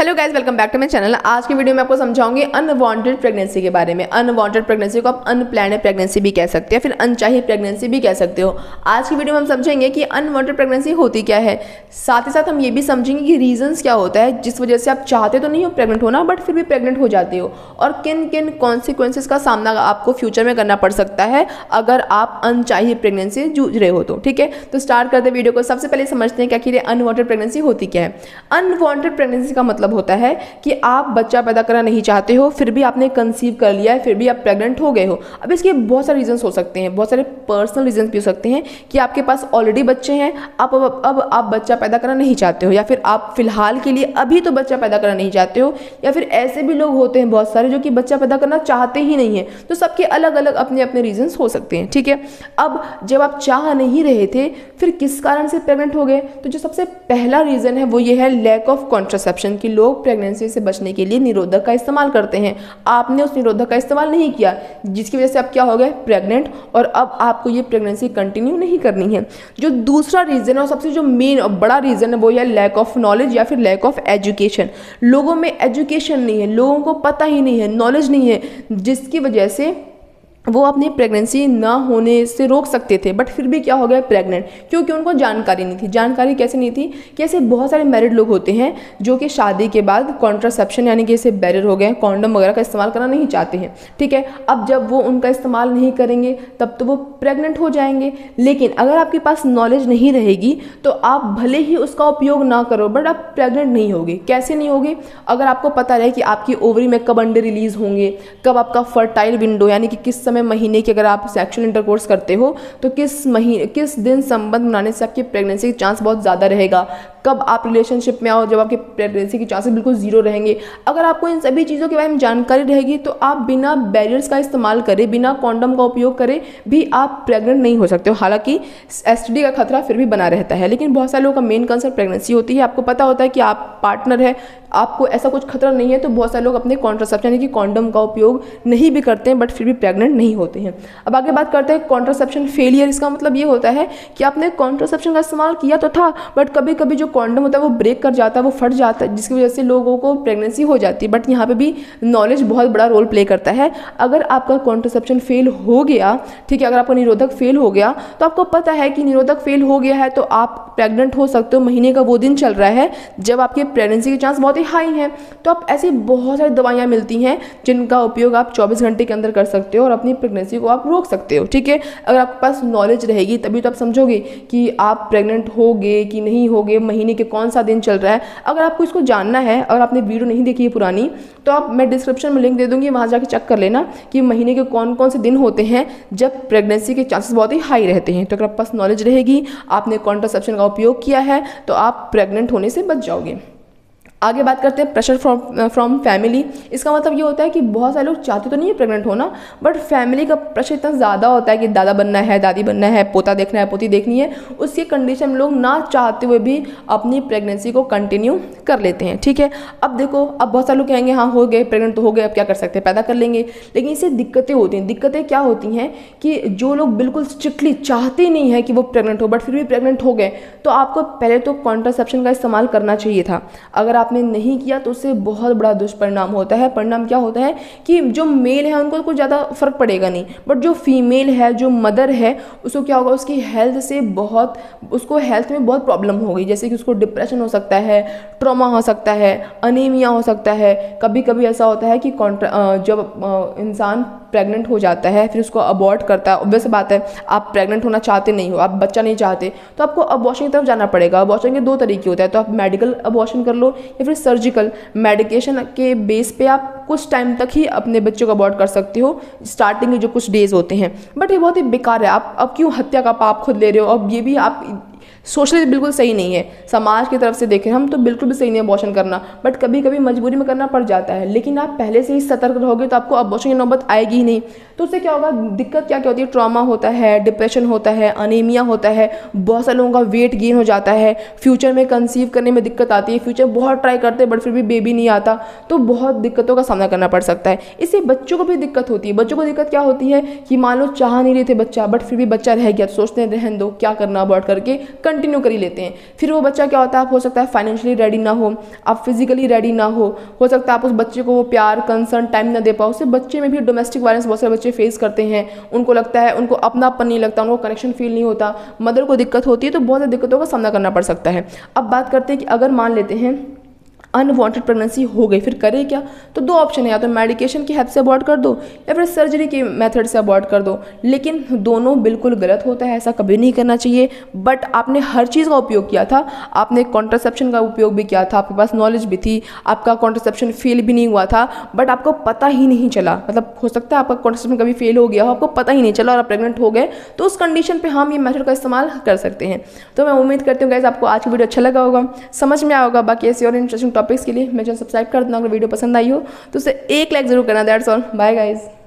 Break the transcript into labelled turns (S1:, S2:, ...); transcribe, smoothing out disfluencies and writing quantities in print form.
S1: Hello guys, welcome back to my channel. आज की video में आपको समझाऊंगी अनवांटेड प्रेगनेंसी के बारे में। अनवांटेड प्रेगनेंसी को आप अनप्लान्ड प्रेगनेंसी भी कह सकते हैं, फिर अनचाही प्रेगनेंसी भी कह सकते हो। आज की वीडियो में हम समझेंगे कि अनवांटेड प्रेगनेंसी होती क्या है, साथ ही साथ हम ये भी समझेंगे कि रीजंस क्या होता है जिस वजह से आप चाहते तो नहीं हो प्रेग्नेंट होना, बट फिर भी प्रेग्नेंट हो जाते हो, और किन किन कॉन्सिक्वेंसेज का सामना आपको फ्यूचर में करना पड़ सकता है अगर आप अनचाही प्रेगनेंसी जूझ रहे हो तो। ठीक है, तो स्टार्ट करते हैं वीडियो को। सबसे पहले समझते हैं कि आखिर अनवांटेड प्रेगनेंसी होती क्या है। अनवांटेड प्रेगनेंसी का मतलब होता है कि आप बच्चा पैदा करना नहीं चाहते हो, फिर भी आपने कंसीव कर लिया है, फिर भी आप प्रेग्नेंट हो गए हो। अब इसके बहुत सारे रीजंस हो सकते हैं, बहुत सारे पर्सनल रीजंस भी हो सकते हैं कि आपके पास ऑलरेडी बच्चे हैं, अब आप बच्चा पैदा करना नहीं चाहते हो, या फिर आप फिलहाल के लिए अभी तो बच्चा पैदा करना नहीं चाहते हो, या फिर ऐसे भी लोग होते हैं बहुत सारे जो कि बच्चा पैदा करना चाहते ही नहीं है। तो सबके अलग अलग अपने अपने रीजंस हो सकते हैं। ठीक है, अब जब आप चाह नहीं रहे थे, फिर किस कारण से प्रेग्नेंट हो गए, तो जो सबसे पहला रीजन है वो ये है लैक ऑफ कॉन्ट्रासेप्शन, कि लोग प्रेगनेंसी से बचने के लिए निरोधक का इस्तेमाल करते हैं। आपने उस निरोधक का इस्तेमाल नहीं किया, जिसकी वजह से आप क्या हो गए, प्रेग्नेंट, और अब आपको ये प्रेगनेंसी कंटिन्यू नहीं करनी है। जो दूसरा रीजन है और सबसे जो मेन और बड़ा रीजन है वो है लैक ऑफ नॉलेज या फिर लैक ऑफ एजुकेशन। लोगों में एजुकेशन नहीं है, लोगों को पता ही नहीं है, नॉलेज नहीं है, जिसकी वजह से वो अपनी प्रेगनेंसी ना होने से रोक सकते थे, बट फिर भी क्या हो गया, प्रेग्नेंट, क्योंकि उनको जानकारी नहीं थी। जानकारी कैसे नहीं थी कि ऐसे बहुत सारे मैरिड लोग होते हैं जो कि शादी के बाद कॉन्ट्रासेप्शन यानी कि ऐसे बैरियर हो गए, कॉन्डम वगैरह का इस्तेमाल करना नहीं चाहते हैं। ठीक है, अब जब वो उनका इस्तेमाल नहीं करेंगे तब तो वो प्रेग्नेंट हो जाएंगे। लेकिन अगर आपके पास नॉलेज नहीं रहेगी तो आप भले ही उसका उपयोग ना करो, बट आप प्रेग्नेंट नहीं होगे। कैसे नहीं होगे, अगर आपको पता रहे कि आपकी ओवरी में कब अंडे रिलीज होंगे, कब आपका फर्टाइल विंडो यानी कि किस महीने की अगर आप सेक्सुअल इंटरकोर्स करते हो तो किस दिन संबंध बनाने से आपकी प्रेगनेंसी के चांस बहुत ज़्यादा रहेगा, कब आप रिलेशनशिप में आओ जब आपकी प्रेगनेंसी के चांसेस बिल्कुल जीरो रहेंगे। अगर आपको इन सभी चीज़ों के बारे में जानकारी रहेगी तो आप बिना बैरियर्स का इस्तेमाल करे, बिना कॉन्डम का उपयोग करे भी आप प्रेग्नेंट नहीं हो सकते हो। हालांकि एसटीडी का खतरा फिर भी बना रहता है, लेकिन बहुत सारे लोगों का मेन कंसर्न प्रेगनेंसी होती है। आपको पता होता है कि आप पार्टनर है, आपको ऐसा कुछ खतरा नहीं है, तो बहुत सारे लोग अपने कॉन्ट्रासेप्शन यानी कि कॉन्डम का उपयोग नहीं भी करते हैं, बट फिर भी प्रेग्नेंट नहीं होते हैं। अब आगे बात करते हैं कॉन्ट्रासेप्शन फेलियर। इसका मतलब ये होता है कि आपने कॉन्ट्रासेप्शन का इस्तेमाल किया तो था, बट कभी कभी जो कॉन्डम होता है वो ब्रेक कर जाता है, वो फट जाता है, जिसकी वजह से लोगों को प्रेगनेंसी हो जाती है। बट यहाँ पे भी नॉलेज बहुत बड़ा रोल प्ले करता है। अगर आपका कॉन्ट्रासेप्शन फेल हो गया, ठीक है, अगर आपका निरोधक फेल हो गया तो आपको पता है कि निरोधक फेल हो गया है तो आप प्रेग्नेंट हो सकते हो। महीने का वो दिन चल रहा है जब आपके प्रेगनेंसी के चांस बहुत ही हाई हैं, तो आप ऐसी बहुत सारी दवाइयाँ मिलती हैं जिनका उपयोग आप 24 घंटे के अंदर कर सकते हो और अपनी प्रेगनेंसी को आप रोक सकते हो। ठीक है, अगर आपके पास नॉलेज रहेगी तभी तो आप समझोगे कि आप प्रेग्नेंट होगे कि नहीं होगे, महीने के कौन सा दिन चल रहा है। अगर आपको इसको जानना है और आपने वीडियो नहीं देखी है पुरानी, तो आप मैं डिस्क्रिप्शन में लिंक दे दूंगी, वहाँ जाके चेक कर लेना कि महीने के कौन कौन से दिन होते हैं जब प्रेगनेंसी के चांसेस बहुत ही हाई रहते हैं। तो अगर आपके पास नॉलेज रहेगी, आपने कॉन्ट्रासेप्शन का उपयोग किया है, तो आप प्रेग्नेंट होने से बच जाओगे। आगे बात करते हैं प्रेशर फ्रॉम फैमिली। इसका मतलब ये होता है कि बहुत सारे लोग चाहते तो नहीं है प्रेग्नेंट होना, बट फैमिली का प्रेशर इतना ज़्यादा होता है कि दादा बनना है, दादी बनना है, पोता देखना है, पोती देखनी है। उसकी कंडीशन में लोग ना चाहते हुए भी अपनी प्रेगनेंसी को कंटिन्यू कर लेते हैं। ठीक है, अब देखो, अब बहुत सारे लोग कहेंगे हाँ हो गए, प्रेग्नेंट तो हो गए, अब क्या कर सकते हैं, पैदा कर लेंगे। लेकिन इससे दिक्कतें होती हैं। दिक्कतें क्या होती हैं कि जो लोग बिल्कुल स्ट्रिक्टली चाहते नहीं है कि वो प्रेग्नेंट हो, बट फिर भी प्रेग्नेंट हो गए, तो आपको पहले तो कॉन्ट्रासेप्शन का इस्तेमाल करना चाहिए था। अगर आपने नहीं किया तो उससे बहुत बड़ा दुष्परिणाम होता है। परिणाम क्या होता है कि जो मेल है उनको कुछ ज़्यादा फर्क पड़ेगा नहीं, बट जो फीमेल है, जो मदर है, उसको क्या होगा, उसकी हेल्थ से उसको हेल्थ में बहुत प्रॉब्लम होगी। जैसे कि उसको डिप्रेशन हो सकता है, ट्रॉमा हो सकता है, अनीमिया हो सकता है। कभी कभी ऐसा होता है कि जब इंसान प्रेग्नेंट हो जाता है फिर उसको अबॉर्ट करता है। ऑब्वियस बात है, आप प्रेग्नेंट होना चाहते नहीं हो, आप बच्चा नहीं चाहते, तो आपको अबॉर्शन की तरफ जाना पड़ेगा। अबॉर्शन के दो तरीके होते हैं, तो आप मेडिकल अबॉर्शन कर लो या फिर सर्जिकल। मेडिकेशन के बेस पे आप कुछ टाइम तक ही अपने बच्चों को अबॉर्ट कर सकते हो, स्टार्टिंग के जो कुछ डेज होते हैं, बट ये बहुत ही बेकार है। आप अब क्यों हत्या का पाप खुद ले रहे हो। अब ये भी आप सोशली बिल्कुल सही नहीं है, समाज की तरफ से देखें हम तो बिल्कुल भी सही नहीं है अबॉर्शन करना, बट कभी कभी मजबूरी में करना पड़ जाता है। लेकिन आप पहले से ही सतर्क रहोगे तो आपको अबॉर्शन की नौबत आएगी ही नहीं। तो उससे क्या होगा, दिक्कत क्या क्या होती है, ट्रॉमा होता है, डिप्रेशन होता है, अनीमिया होता है, बहुत सारे लोगों का वेट गेन हो जाता है, फ्यूचर में कंसीव करने में दिक्कत आती है, फ्यूचर बहुत ट्राई करते हैं बट फिर भी बेबी नहीं आता, तो बहुत दिक्कतों का सामना करना पड़ सकता है। इससे बच्चों को भी दिक्कत होती है। बच्चों को दिक्कत क्या होती है कि मान लो चाह नहीं रहे थे बच्चा, बट फिर भी बच्चा रह गया, तो सोचते हैं रहने दो, क्या करना, अबॉर्ट करके कंटिन्यू कर ही लेते हैं। फिर वो बच्चा क्या होता है, आप हो सकता है फाइनेंशियली रेडी ना हो, आप फिजिकली रेडी ना हो सकता है आप उस बच्चे को वो प्यार कंसर्न टाइम ना दे पाओ। उससे बच्चे में भी डोमेस्टिक वायलेंस बहुत सारे बच्चे फेस करते हैं। उनको लगता है, उनको अपनापन नहीं लगता, उनको कनेक्शन फील नहीं होता, मदर को दिक्कत होती है, तो बहुत सारी दिक्कतों का सामना करना पड़ सकता है। अब बात करते हैं कि अगर मान लेते हैं अनवांटेड प्रेगनेंसी हो गई, फिर करें क्या? तो दो ऑप्शन है, या तो मेडिकेशन की हेल्प से अबॉर्ट कर दो या फिर सर्जरी के मेथड से अबॉर्ट कर दो। लेकिन दोनों बिल्कुल गलत होता है, ऐसा कभी नहीं करना चाहिए। बट आपने हर चीज़ का उपयोग किया था, आपने कॉन्ट्रासेप्शन का उपयोग भी किया था, आपके पास नॉलेज भी थी, आपका कॉन्ट्रासेप्शन फेल भी नहीं हुआ था, बट आपको पता ही नहीं चला। मतलब हो सकता है आपका कॉन्ट्रासेप्शन कभी फेल हो गया हो, आपको पता ही नहीं चला और आप प्रेग्नेंट हो गए, तो उस कंडीशन पर हम ये मेथड का इस्तेमाल कर सकते हैं। तो मैं उम्मीद करती हूँ गाइस आपको आज की वीडियो अच्छा लगा होगा, समझ में आया होगा। बाकी ऐसे और इंटरेस्टिंग टॉपिक्स के लिए मैं चैनल सब्सक्राइब कर देना। अगर वीडियो पसंद आई हो तो उसे एक लाइक जरूर करना। That's all, bye guys.